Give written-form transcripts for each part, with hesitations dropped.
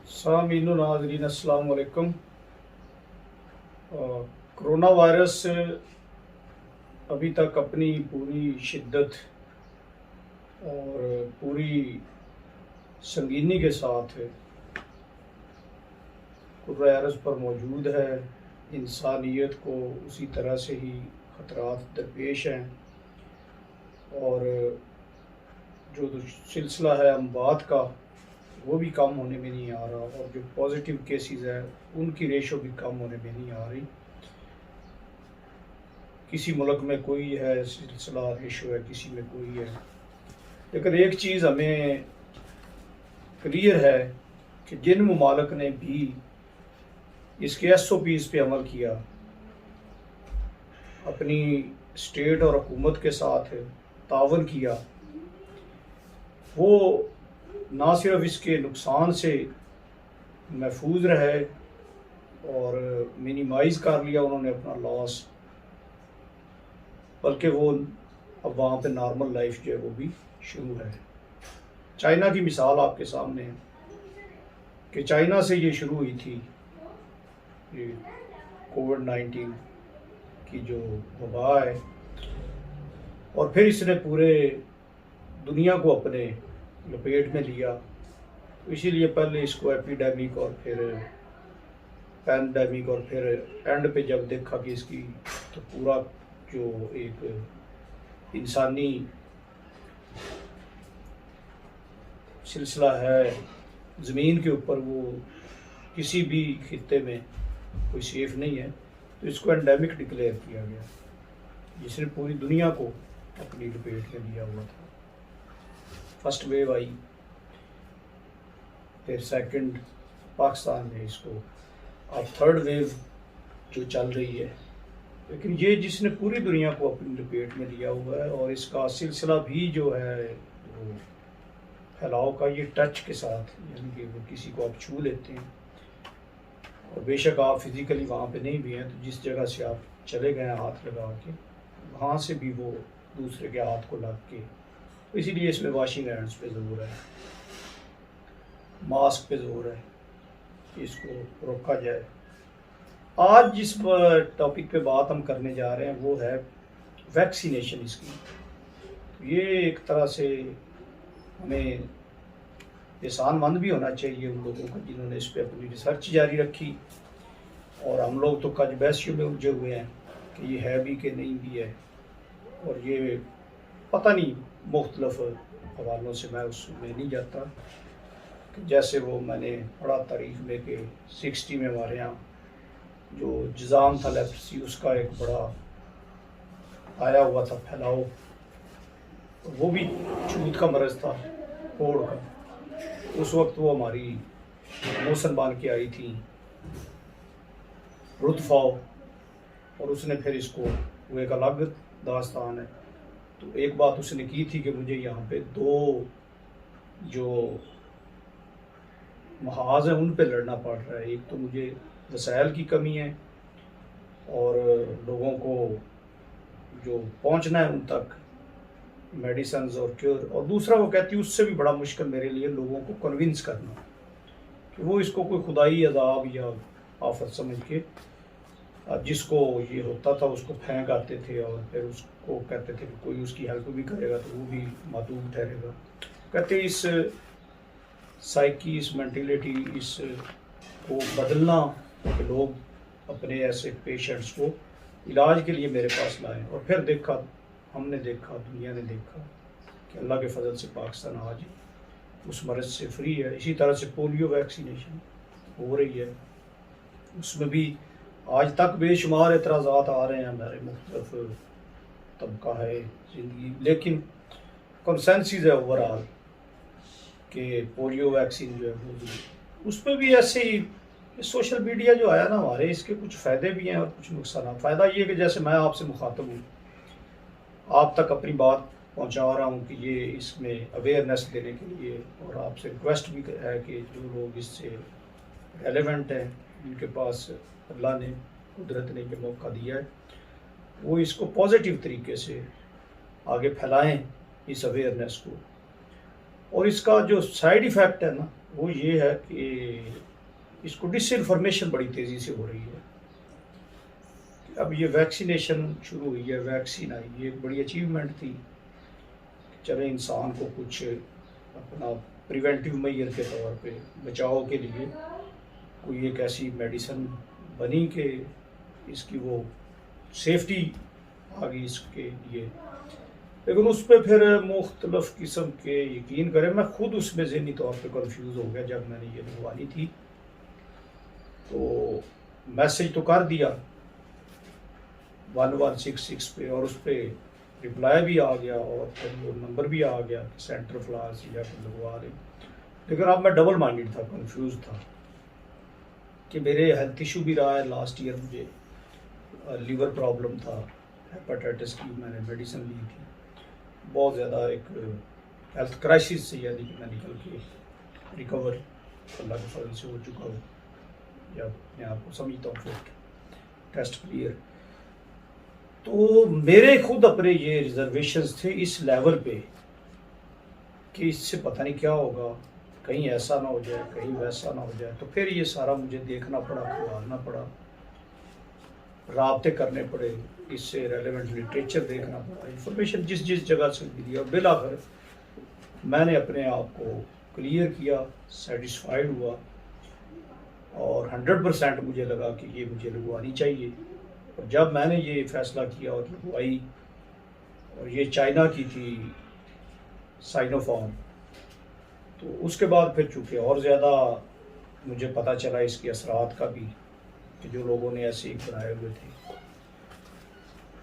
سامعین و ناظرین السلام علیکم۔ کرونا وائرس ابھی تک اپنی پوری شدت اور پوری سنگینی کے ساتھ کرۂ ارض پر موجود ہے۔ انسانیت کو اسی طرح سے ہی خطرات درپیش ہیں، اور جو سلسلہ ہے اموات کا وہ بھی کم ہونے میں نہیں آ رہا، اور جو پازیٹیو کیسز ہیں ان کی ریشو بھی کم ہونے میں نہیں آ رہی۔ کسی ملک میں کوئی ہے سلسلہ ریشو ہے، کسی میں کوئی ہے، لیکن ایک چیز ہمیں کلیئر ہے کہ جن ممالک نے بھی اس کے ایس او پیز پہ عمل کیا، اپنی اسٹیٹ اور حکومت کے ساتھ تعاون کیا، وہ نہ صرف اس کے نقصان سے محفوظ رہے اور منیمائز کر لیا انہوں نے اپنا لاس، بلکہ وہ اب وہاں پہ نارمل لائف جو ہے وہ بھی شروع ہے۔ چائنا کی مثال آپ کے سامنے ہے کہ چائنا سے یہ شروع ہوئی تھی، یہ کووڈ-19 کی جو وبا ہے، اور پھر اس نے پورے دنیا کو اپنے لپیٹ میں لیا۔ اسی لیے پہلے اس کو ایپیڈیمک اور پھر پینڈیمک، اور پھر اینڈ پہ جب دیکھا کہ اس کی تو پورا جو ایک انسانی سلسلہ ہے زمین کے اوپر، وہ کسی بھی خطے میں کوئی سیف نہیں ہے، تو اس کو اینڈیمک ڈکلیئر کیا گیا، جس نے پوری دنیا کو اپنی لپیٹ میں لیا ہوا تھا۔ فرسٹ ویو آئی، پھر سیکنڈ پاکستان میں، اس کو اب تھرڈ ویو جو چل رہی ہے، لیکن یہ جس نے پوری دنیا کو اپنی لپیٹ میں لیا ہوا ہے، اور اس کا سلسلہ بھی جو ہے وہ پھیلاؤ کا یہ ٹچ کے ساتھ، یعنی کہ وہ کسی کو آپ چھو لیتے ہیں، اور بے شک آپ فزیکلی وہاں پہ نہیں بھی ہیں، تو جس جگہ سے آپ چلے گئے ہیں ہاتھ لگا کے، وہاں سے بھی وہ دوسرے کے ہاتھ کو لگ کے، اسی لیے اس میں واشنگ ہینڈس پہ زور ہے، ماسک پہ زور ہے کہ اس کو روکا جائے۔ آج جس ٹاپک پہ بات ہم کرنے جا رہے ہیں وہ ہے ویکسینیشن اس کی۔ یہ ایک طرح سے ہمیں احسان مند بھی ہونا چاہیے ان لوگوں کو جنہوں نے اس پہ اپنی ریسرچ جاری رکھی، اور ہم لوگ تو کج بحثیوں میں الجھے ہوئے ہیں کہ یہ ہے بھی کہ نہیں بھی ہے، اور یہ پتہ نہیں مختلف حوالوں سے، میں اس میں نہیں جاتا، کہ جیسے وہ میں نے پڑھا تاریخ میں کہ 60 میں ہمارے یہاں جو جزام تھا لیپرسی، اس کا ایک بڑا آیا ہوا تھا پھیلاؤ، وہ بھی چھوت کا مرض تھا، کوڑ کا۔ اس وقت وہ ہماری موسن بان کے آئی تھی رتفاؤ، اور اس نے پھر اس کو، وہ ایک الگ داستان ہے۔ تو ایک بات اس نے کی تھی کہ مجھے یہاں پہ دو جو محاذ ہیں ان پہ لڑنا پڑ رہا ہے، ایک تو مجھے وسائل کی کمی ہے اور لوگوں کو جو پہنچنا ہے ان تک میڈیسنز اور کیور، اور دوسرا وہ کہتی اس سے بھی بڑا مشکل میرے لیے لوگوں کو کنونس کرنا کہ وہ اس کو کوئی خدائی عذاب یا آفت سمجھ کے، جس کو یہ ہوتا تھا اس کو پھینک آتے تھے، اور پھر اس کو کہتے تھے کہ کوئی اس کی ہیلپ بھی کرے گا تو وہ بھی معدوم ٹھہرے گا۔ کہتے اس سائیکی، اس مینٹلٹی، اس کو بدلنا کہ لوگ اپنے ایسے پیشنٹس کو علاج کے لیے میرے پاس لائیں، اور پھر دیکھا، ہم نے دیکھا، دنیا نے دیکھا کہ اللہ کے فضل سے پاکستان آج اس مرض سے فری ہے۔ اسی طرح سے پولیو ویکسینیشن ہو رہی ہے، اس میں بھی آج تک بے شمار اعتراضات آ رہے ہیں، ہمارے مختلف طبقہ ہے زندگی، لیکن کنسنسس ہے اوورآل کہ پولیو ویکسین جو ہے وہ، اس پہ بھی ایسے ہی سوشل میڈیا جو آیا نا ہمارے، اس کے کچھ فائدے بھی ہیں اور کچھ نقصانات۔ فائدہ یہ کہ جیسے میں آپ سے مخاطب ہوں، آپ تک اپنی بات پہنچا رہا ہوں کہ یہ اس میں اویئرنیس دینے کے لیے، اور آپ سے ریکویسٹ بھی ہے کہ جو لوگ اس سے ریلیونٹ ہیں، جن کے پاس اللہ نے، قدرت نے یہ موقع دیا ہے، وہ اس کو پازیٹیو طریقے سے آگے پھیلائیں اس اویئرنیس کو۔ اور اس کا جو سائیڈ ایفیکٹ ہے نا، وہ یہ ہے کہ اس کو ڈس انفارمیشن بڑی تیزی سے ہو رہی ہے. اب یہ ویکسینیشن شروع ہوئی ہے، ویکسین آئی، یہ ایک بڑی اچیومنٹ تھی. چلے انسان کو کچھ اپنا پریونٹیو میئر کے طور پہ بچاؤ کے لیے کوئی ایک ایسی میڈیسن بنی کہ اس کی وہ سیفٹی آ گئی اس کے لیے. لیکن اس پہ پھر مختلف قسم کے یقین کریں، میں خود اس میں ذہنی طور پہ کنفیوز ہو گیا جب میں نے یہ لگوانی تھی. تو میسج تو کر دیا 1166 پہ، اور اس پہ رپلائی بھی آ گیا اور پھر وہ نمبر بھی آ گیا کہ سینٹر فلاس یا پھر لگوا لیں. لیکن اب میں ڈبل مائنڈیڈ تھا، کنفیوز تھا کہ میرے ہیلتھ ایشو بھی رہا ہے. لاسٹ ایئر مجھے لیور پرابلم تھا، ہیپاٹائٹس کی میں نے میڈیسن لی تھی. بہت زیادہ ایک ہیلتھ کرائسس سے یعنی کہ میں نکل کے ریکور اللہ کے فضل سے ہو چکا ہوں، یا میں آپ کو سمجھتا ہوں فٹ ٹیسٹ کلیئر. تو میرے خود اپنے یہ ریزرویشنز تھے اس لیول پہ کہ اس سے پتہ نہیں کیا ہوگا، کہیں ایسا نہ ہو جائے، کہیں ویسا نہ ہو جائے. تو پھر یہ سارا مجھے دیکھنا پڑا، کھوالنا پڑا، رابطے کرنے پڑے، اس سے ریلیونٹ لٹریچر دیکھنا پڑا، انفارمیشن جس جگہ سے ملی، اور بالآخر میں نے اپنے آپ کو کلیئر کیا، سیٹسفائیڈ ہوا، اور 100% مجھے لگا کہ یہ مجھے لگوانی چاہیے. اور جب میں نے یہ فیصلہ کیا اور لگوائی، اور یہ چائنا کی تھی سائنو فارم، تو اس کے بعد پھر چونکہ اور زیادہ مجھے پتہ چلا اس کے اثرات کا بھی کہ جو لوگوں نے ایسے ہی بنائے ہوئے تھے.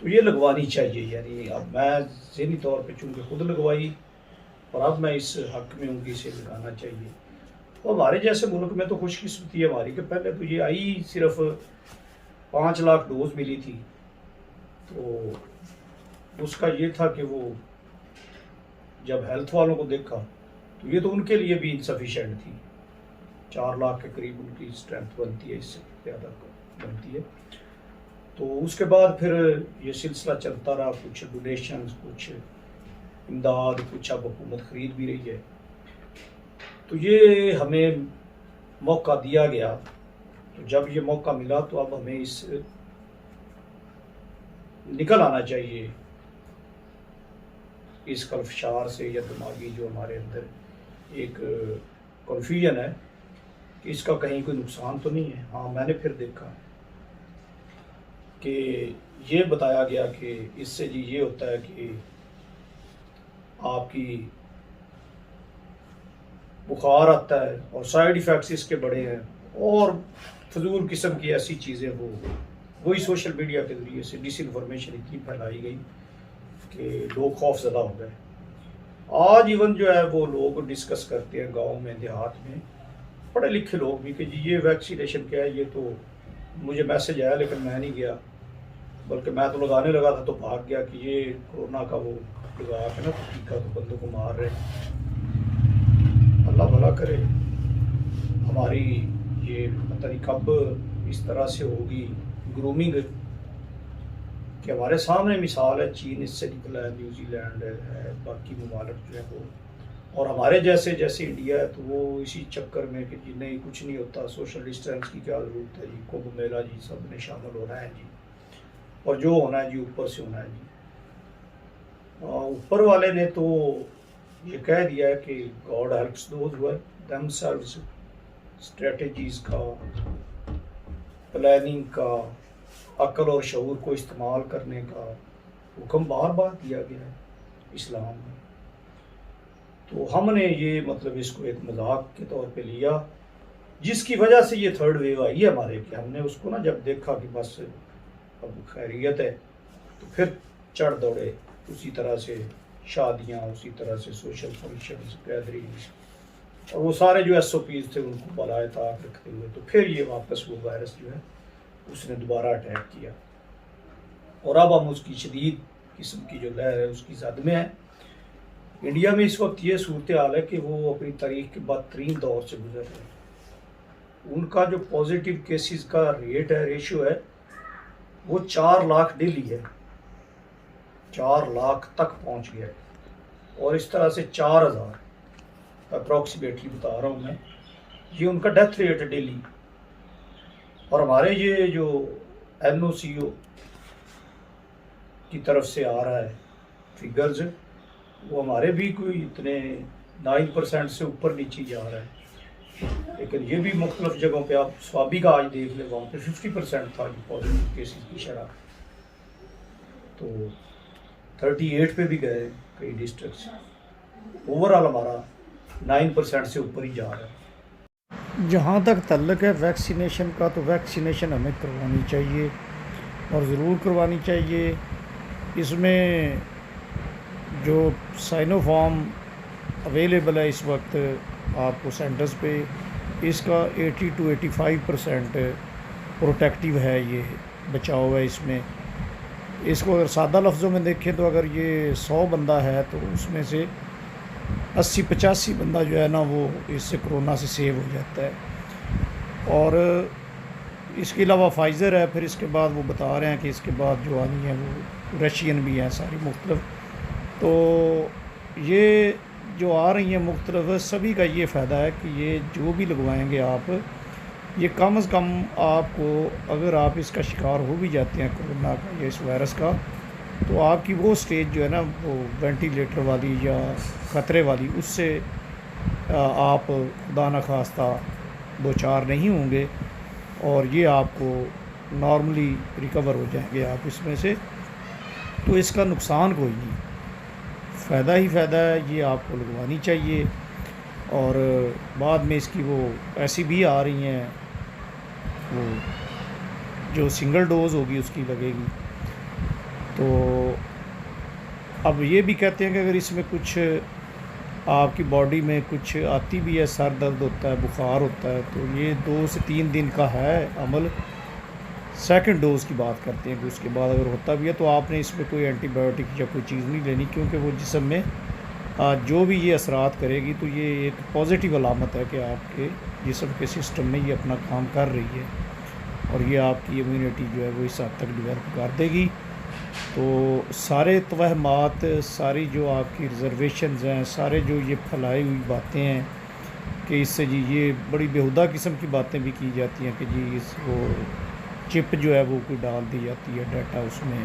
تو یہ لگوانی چاہیے. یعنی اب میں ذہنی طور پہ چونکہ خود لگوائی، اور اب میں اس حق میں ہوں کہ اسے لگانا چاہیے. اور ہمارے جیسے ملک میں تو خوش قسمتی ہے ہماری کہ پہلے تو یہ آئی صرف 5 لاکھ ڈوز ملی تھی. تو اس کا یہ تھا کہ وہ جب ہیلتھ والوں کو دیکھا تو یہ تو ان کے لیے بھی انسفیشینٹ تھی. 4 لاکھ کے قریب ان کی اسٹرینتھ بنتی ہے، اس سے زیادہ بنتی ہے. تو اس کے بعد پھر یہ سلسلہ چلتا رہا، کچھ ڈونیشنز، کچھ امداد، کچھ اب حکومت خرید بھی رہی ہے. تو یہ ہمیں موقع دیا گیا. تو جب یہ موقع ملا تو اب ہمیں اس نکل آنا چاہیے اس کلفشار سے، یا دماغی جو ہمارے اندر ایک کنفیوژن ہے کہ اس کا کہیں کوئی نقصان تو نہیں ہے. ہاں میں نے پھر دیکھا کہ یہ بتایا گیا کہ اس سے جی یہ ہوتا ہے کہ آپ کی بخار آتا ہے، اور سائیڈ ایفیکٹس اس کے بڑے ہیں، اور فضول قسم کی ایسی چیزیں وہی سوشل میڈیا کے ذریعے سے ڈس انفارمیشن اتنی پھیلائی گئی کہ لوگ خوف زدہ ہو گئے. آج ایون جو ہے وہ لوگ ڈسکس کرتے ہیں گاؤں میں، دیہات میں، پڑھے لکھے لوگ بھی، کہ جی یہ ویکسینیشن کیا ہے. یہ تو مجھے میسج آیا لیکن میں نہیں گیا، بلکہ میں تو لگانے لگا تھا تو بھاگ گیا کہ یہ کورونا کا وہ لگا کے نا ٹیکہ تو بندوں کو مار رہے ہیں. اللہ بھلا کرے. ہماری یہ پتہ نہیں کب اس طرح سے ہوگی گرومنگ کہ ہمارے سامنے مثال ہے، چین اس سے نکلا ہے، نیوزی لینڈ ہے، باقی ممالک جو ہے وہ، اور ہمارے جیسے انڈیا ہے تو وہ اسی چکر میں کہ جی نہیں کچھ نہیں ہوتا، سوشل ڈسٹینس کی کیا ضرورت ہے جی، کمبھ میلہ جی سب نے شامل ہونا ہے جی، اور جو ہونا ہے جی اوپر سے ہونا ہے جی. اوپر والے نے تو یہ کہہ دیا ہے کہ God helps those who them selves. Strategies کا، پلاننگ کا، عقل اور شعور کو استعمال کرنے کا حکم بار بار دیا گیا ہے اسلام میں. تو ہم نے یہ مطلب اس کو ایک مذاق کے طور پہ لیا، جس کی وجہ سے یہ تھرڈ ویو آئی ہے ہمارے، کہ ہم نے اس کو نا جب دیکھا کہ بس اب خیریت ہے تو پھر چڑھ دوڑے اسی طرح سے شادیاں، اسی طرح سے سوشل فنکشنز، گیدرنگز، اور وہ سارے جو ایس او پیز تھے ان کو بالائے طاق رکھتے ہوئے. تو پھر یہ واپس وہ وائرس جو ہے اس نے دوبارہ اٹیک کیا، اور اب ہم اس کی شدید قسم کی جو لہر ہے اس کی زد میں ہے. انڈیا میں اس وقت یہ صورتحال ہے کہ وہ اپنی تاریخ کے بدترین دور سے گزر رہے ہیں. ان کا جو پازیٹیو کیسز کا ریٹ ہے، ریشو ہے، وہ 4 لاکھ ڈیلی ہے، 4 لاکھ تک پہنچ گیا ہے، اور اس طرح سے 4000 اپروکسیمیٹلی بتا رہا ہوں میں، یہ ان کا ڈیتھ ریٹ ہے ڈیلی. اور ہمارے یہ جو این او سی او کی طرف سے آ رہا ہے فگرز، وہ ہمارے بھی کوئی اتنے 9% سے اوپر نیچے جا رہا ہے. لیکن یہ بھی مختلف جگہوں پہ، آپ سوابی کا آج دیکھ لیں، وہاں پہ 50% تھا یہ پازیٹیو کیسز کی شرح، تو 38 پہ بھی گئے کئی ڈسٹرکٹس. اوورآل ہمارا 9% سے اوپر ہی جا رہا ہے. جہاں تک تعلق ہے ویکسینیشن کا، تو ویکسینیشن ہمیں کروانی چاہیے اور ضرور کروانی چاہیے. اس میں جو سائنو فارم اویلیبل ہے اس وقت آپ کو سینٹرز پہ، اس کا 80 to 85% پروٹیکٹیو ہے، یہ بچاؤ ہے اس میں. اس کو اگر سادہ لفظوں میں دیکھیں تو اگر یہ 100 بندہ ہے تو اس میں سے 80-85 بندہ جو ہے نا وہ اس سے کرونا سے سیو ہو جاتا ہے. اور اس کے علاوہ فائزر ہے، پھر اس کے بعد وہ بتا رہے ہیں کہ اس کے بعد جو آنی ہے وہ رشین بھی ہیں ساری مختلف. تو یہ جو آ رہی ہیں مختلف، سبھی کا یہ فائدہ ہے کہ یہ جو بھی لگوائیں گے آپ، یہ کم از کم آپ کو، اگر آپ اس کا شکار ہو بھی جاتے ہیں کرونا کا یا اس وائرس کا، تو آپ کی وہ سٹیج جو ہے نا وہ وینٹیلیٹر والی یا خطرے والی، اس سے آپ خدا نخواستہ دو چار نہیں ہوں گے، اور یہ آپ کو نارملی ریکور ہو جائیں گے آپ اس میں سے. تو اس کا نقصان کوئی نہیں، فائدہ ہی فائدہ ہے. یہ آپ کو لگوانی چاہیے. اور بعد میں اس کی وہ ایسی بھی آ رہی ہیں، وہ جو سنگل ڈوز ہوگی اس کی لگے گی. تو اب یہ بھی کہتے ہیں کہ اگر اس میں کچھ آپ کی باڈی میں کچھ آتی بھی ہے، سر درد ہوتا ہے، بخار ہوتا ہے، تو یہ 2 سے 3 دن کا ہے عمل. سیکنڈ ڈوز کی بات کرتے ہیں کہ اس کے بعد اگر ہوتا بھی ہے تو آپ نے اس میں کوئی اینٹی بایوٹک یا کوئی چیز نہیں لینی، کیونکہ وہ جسم میں جو بھی یہ اثرات کرے گی تو یہ ایک پازیٹیو علامت ہے کہ آپ کے جسم کے سسٹم میں یہ اپنا کام کر رہی ہے، اور یہ آپ کی امیونٹی جو ہے وہ اس حد تک ڈیولپ کر دے گی. تو سارے توہمات، ساری جو آپ کی ریزرویشنز ہیں، سارے جو یہ پھیلائی ہوئی باتیں ہیں کہ اس سے جی یہ بڑی بیہودہ قسم کی باتیں بھی کی جاتی ہیں کہ جی اس کو چپ جو ہے وہ کوئی ڈال دی جاتی ہے، ڈیٹا اس میں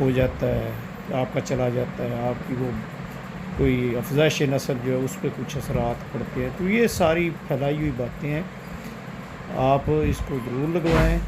ہو جاتا ہے، آپ کا چلا جاتا ہے، آپ کی وہ کوئی افزائش نسل جو ہے اس پہ کچھ اثرات پڑتے ہیں. تو یہ ساری پھیلائی ہوئی باتیں ہیں. آپ اس کو ضرور لگوائیں.